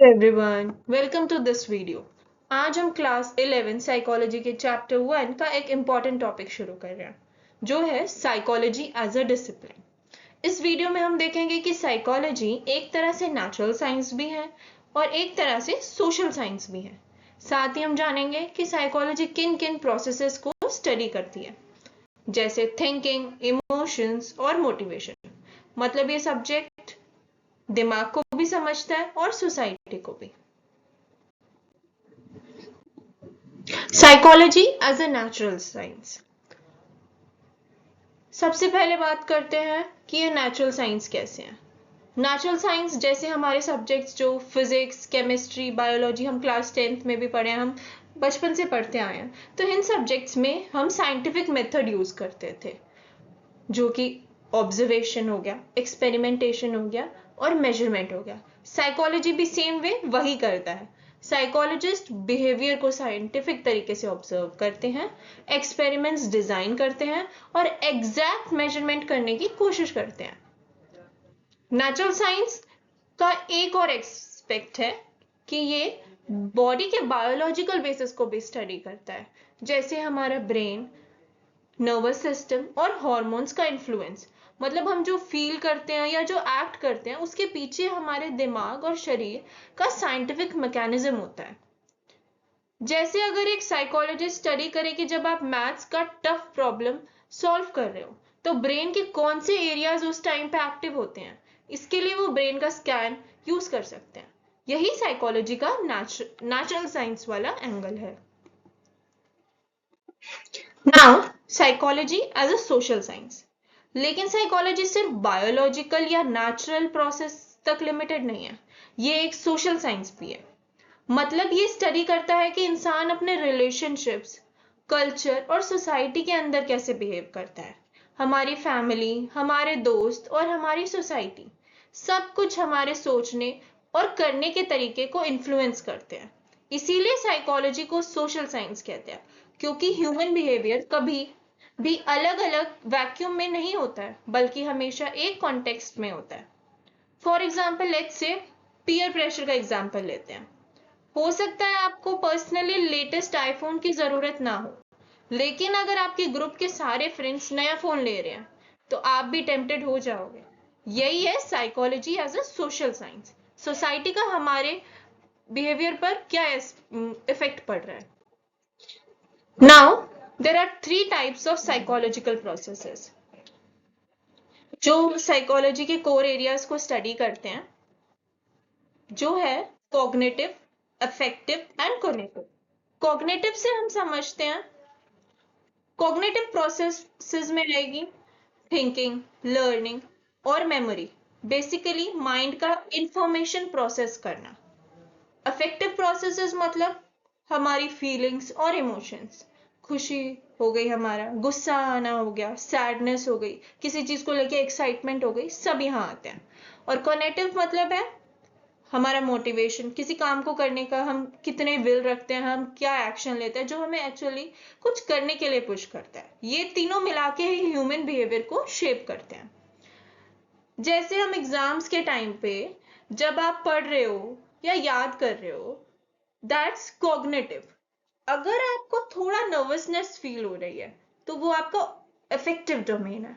Everyone, welcome to this video. आज हम class 11 psychology के चैप्टर 1 का एक इम्पॉर्टेंट टॉपिक शुरू कर रहे हैं, जो है साइकोलॉजी एज अ डिसिप्लिन। इस वीडियो में हम देखेंगे कि साइकोलॉजी एक तरह से नेचुरल साइंस भी है और एक तरह से सोशल साइंस भी है। साथ ही हम जानेंगे कि साइकोलॉजी किन किन प्रोसेसेस को स्टडी करती है, जैसे थिंकिंग, इमोशंस और मोटिवेशन। मतलब ये सब्जेक्ट दिमाग को भी समझता है और सोसाइटी को भी। Psychology as a natural science. सबसे पहले बात करते हैं कि ये नेचुरल साइंस कैसे है। नेचुरल साइंस जैसे हमारे सब्जेक्ट्स जो फिजिक्स, केमिस्ट्री, बायोलॉजी हम क्लास 10th में भी पढ़े हैं, हम बचपन से पढ़ते आए हैं, तो इन सब्जेक्ट्स में हम साइंटिफिक मेथड यूज करते थे, जो कि ऑब्जर्वेशन हो गया, एक्सपेरिमेंटेशन हो गया और मेजरमेंट हो गया। साइकोलॉजी भी सेम वे वही करता है। साइकोलॉजिस्ट बिहेवियर को साइंटिफिक तरीके से ऑब्जर्व करते हैं, एक्सपेरिमेंट्स डिजाइन करते हैं और एग्जैक्ट मेजरमेंट करने की कोशिश करते हैं। नेचुरल साइंस का एक और एक्सपेक्ट है कि ये बॉडी के बायोलॉजिकल बेसिस को भी स्टडी करता है, जैसे हमारा ब्रेन, नर्वस सिस्टम और हॉर्मोन्स का इन्फ्लुएंस। मतलब हम जो फील करते हैं या जो एक्ट करते हैं, उसके पीछे हमारे दिमाग और शरीर का साइंटिफिक मैकेनिज्म होता है। जैसे अगर एक साइकोलॉजिस्ट स्टडी करे कि जब आप मैथ्स का टफ प्रॉब्लम सॉल्व कर रहे हो, तो ब्रेन के कौन से एरियाज उस टाइम पे एक्टिव होते हैं, इसके लिए वो ब्रेन का स्कैन यूज कर सकते हैं। यही साइकोलॉजी का नेचुरल साइंस वाला एंगल है। Now psychology as a social science. लेकिन साइकोलॉजी सिर्फ बायोलॉजिकल या नेचुरल प्रोसेस तक लिमिटेड नहीं है, ये एक सोशल साइंस भी है। मतलब ये स्टडी करता है कि इंसान अपने रिलेशनशिप्स, कल्चर और सोसाइटी के अंदर कैसे बिहेव करता है। हमारी फैमिली, हमारे दोस्त और हमारी सोसाइटी सब कुछ हमारे सोचने और करने के तरीके को इन्फ्लुएंस करते हैं। इसीलिए साइकोलॉजी को सोशल साइंस कहते हैं, क्योंकि ह्यूमन बिहेवियर कभी भी अलग अलग वैक्यूम में नहीं होता है, बल्कि हमेशा एक कॉन्टेक्स्ट में होता है। For example, let's say peer pressure का एग्जाम्पल लेते हैं। हो सकता है आपको पर्सनली लेटेस्ट आईफोन की जरूरत ना हो, लेकिन अगर आपके ग्रुप के सारे फ्रेंड्स नया फोन ले रहे हैं, तो आप भी टेम्पटेड हो जाओगे। यही है psychology as a social science. Society का हमारे बिहेवियर पर क्या इफेक्ट पड़ रहा है। Now there are 3 types of psychological processes जो साइकोलॉजी के कोर एरियाज को स्टडी करते हैं, जो है cognitive, affective and cognitive. Cognitive से हम समझते हैं, कॉग्निटिव प्रोसेसेस में रहेगी थिंकिंग, लर्निंग और मेमोरी। बेसिकली माइंड का इंफॉर्मेशन प्रोसेस करना। अफेक्टिव प्रोसेसेस मतलब हमारी फीलिंग्स और इमोशंस। खुशी हो गई, हमारा गुस्सा आना हो गया, सैडनेस हो गई, किसी चीज को लेके एक्साइटमेंट हो गई, सब यहाँ आते हैं। और कॉग्निटिव मतलब है हमारा मोटिवेशन, किसी काम को करने का हम कितने विल रखते हैं, हम क्या एक्शन लेते हैं जो हमें एक्चुअली कुछ करने के लिए पुश करता है। ये तीनों मिला के ही ह्यूमन बिहेवियर को शेप करते हैं। जैसे हम एग्जाम्स के टाइम पे जब आप पढ़ रहे हो या याद कर रहे हो, दैट्स कॉग्निटिव। अगर आपको थोड़ा नर्वसनेस फील हो रही है, तो वो आपका अफेक्टिव डोमेन है।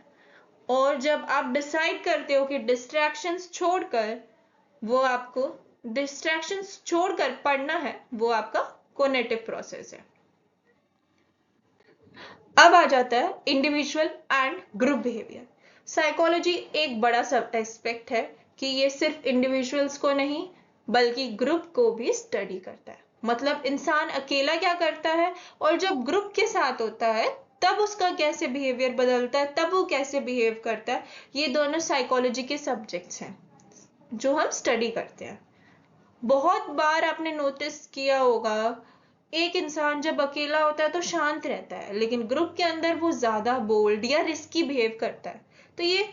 और जब आप डिसाइड करते हो कि डिस्ट्रैक्शंस छोड़कर पढ़ना है, वो आपका कॉग्निटिव प्रोसेस है। अब आ जाता है individual and group behaviour. Psychology एक बड़ा सब एस्पेक्ट है कि ये सिर्फ इंडिविजुअल्स को नहीं, बल्कि ग्रुप को भी स्टडी करता है। मतलब इंसान अकेला क्या करता है और जब ग्रुप के साथ होता है तब उसका कैसे बिहेवियर बदलता है, तब वो कैसे बिहेव करता है। ये दोनों साइकोलॉजी के सब्जेक्ट्स हैं जो हम स्टडी करते हैं। बहुत बार आपने नोटिस किया होगा, एक इंसान जब अकेला होता है तो शांत रहता है, लेकिन ग्रुप के अंदर वो ज्यादा बोल्ड या रिस्की बिहेव करता है। तो ये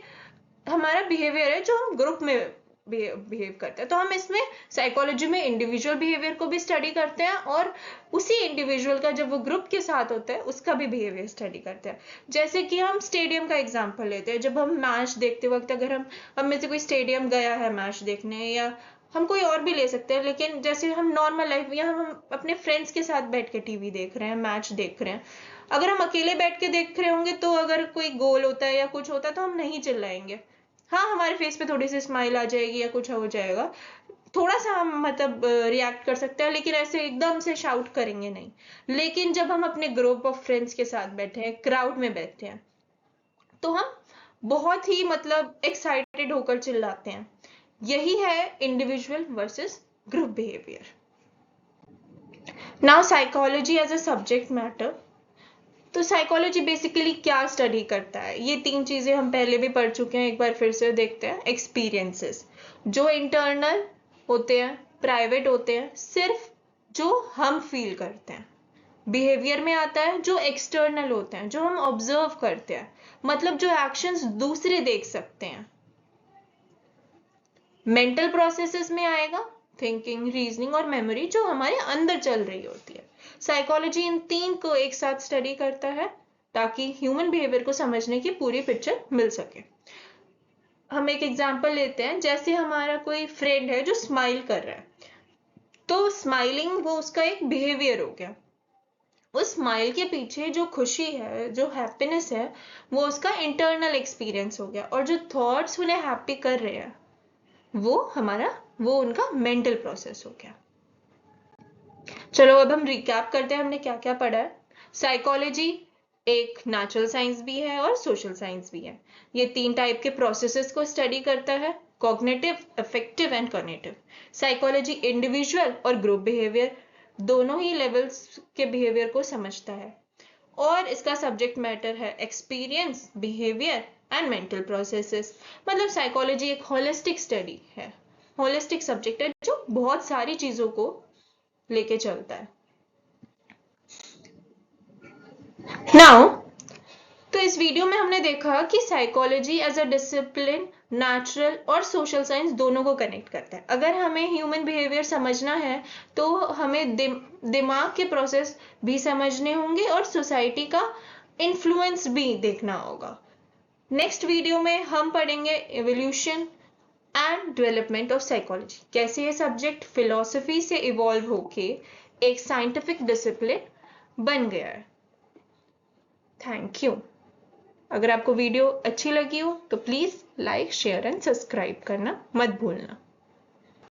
हमारा बिहेवियर है जो हम ग्रुप में बिहेव करते हैं। तो हम इसमें साइकोलॉजी में इंडिविजुअल बिहेवियर को भी स्टडी करते हैं और उसी इंडिविजुअल का जब वो ग्रुप के साथ होता है उसका भी बिहेवियर स्टडी करते हैं। जैसे कि हम स्टेडियम का एग्जांपल लेते हैं। जब हम मैच देखते वक्त, अगर हम में से कोई स्टेडियम गया है मैच देखने, या हम कोई और भी ले सकते हैं, लेकिन जैसे हम नॉर्मल लाइफ या हम अपने फ्रेंड्स के साथ बैठ के टीवी देख रहे हैं, मैच देख रहे हैं, अगर हम अकेले बैठ के देख रहे होंगे तो अगर कोई गोल होता है या कुछ होता है तो हम नहीं चिल्लाएंगे। हाँ, हमारे फेस पे थोड़ी सी स्माइल आ जाएगी या कुछ हो जाएगा, थोड़ा सा हम मतलब रिएक्ट कर सकते हैं, लेकिन ऐसे एकदम से शाउट करेंगे नहीं। लेकिन जब हम अपने ग्रुप ऑफ फ्रेंड्स के साथ बैठे हैं, क्राउड में बैठे हैं, तो हम बहुत ही मतलब एक्साइटेड होकर चिल्लाते हैं। यही है individual versus group behaviour. Now psychology as a subject matter. तो साइकोलॉजी बेसिकली क्या स्टडी करता है, ये तीन चीजें हम पहले भी पढ़ चुके हैं, एक बार फिर से देखते हैं। एक्सपीरियंसेस जो इंटरनल होते हैं, प्राइवेट होते हैं, सिर्फ जो हम फील करते हैं। बिहेवियर में आता है जो एक्सटर्नल होते हैं, जो हम ऑब्जर्व करते हैं, मतलब जो एक्शंस दूसरे देख सकते हैं। मेंटल प्रोसेसेस में आएगा थिंकिंग, रीजनिंग और मेमोरी, जो हमारे अंदर चल रही होती है। साइकोलॉजी इन तीन को एक साथ स्टडी करता है ताकि ह्यूमन बिहेवियर को समझने की पूरी पिक्चर मिल सके। हम एक एग्जांपल लेते हैं, जैसे हमारा कोई फ्रेंड है जो स्माइल कर रहा है, तो स्माइलिंग वो उसका एक बिहेवियर हो गया। उस स्माइल के पीछे जो खुशी है, जो हैप्पीनेस है, वो उसका इंटरनल एक्सपीरियंस हो गया। और जो थॉट्स उन्हें हैप्पी कर रहे हैं वो उनका मेंटल प्रोसेस हो गया। चलो अब हम रिकैप करते हैं हमने क्या क्या पढ़ा है। साइकोलॉजी एक नेचुरल साइंस भी है और सोशल साइंस भी है। ये तीन टाइप के प्रोसेसेस को स्टडी करता है, cognitive, affective and cognitive. Psychology individual और ग्रुप बिहेवियर दोनों ही लेवल्स के बिहेवियर को समझता है, और इसका सब्जेक्ट मैटर है experience, behaviour and mental processes. मतलब साइकोलॉजी एक होलिस्टिक स्टडी है, होलिस्टिक सब्जेक्ट है जो बहुत सारी चीजों को लेके चलता है। नाउ तो इस वीडियो में हमने देखा कि psychology as a discipline natural और सोशल साइंस दोनों को कनेक्ट करता है। अगर हमें ह्यूमन बिहेवियर समझना है तो हमें दिमाग के प्रोसेस भी समझने होंगे और सोसाइटी का इन्फ्लुएंस भी देखना होगा। नेक्स्ट वीडियो में हम पढ़ेंगे evolution and development of psychology, कैसे ये सब्जेक्ट फिलॉसफी से इवॉल्व होके एक साइंटिफिक डिसिप्लिन बन गया है। Thank you. अगर आपको वीडियो अच्छी लगी हो तो please like, share and subscribe करना मत भूलना।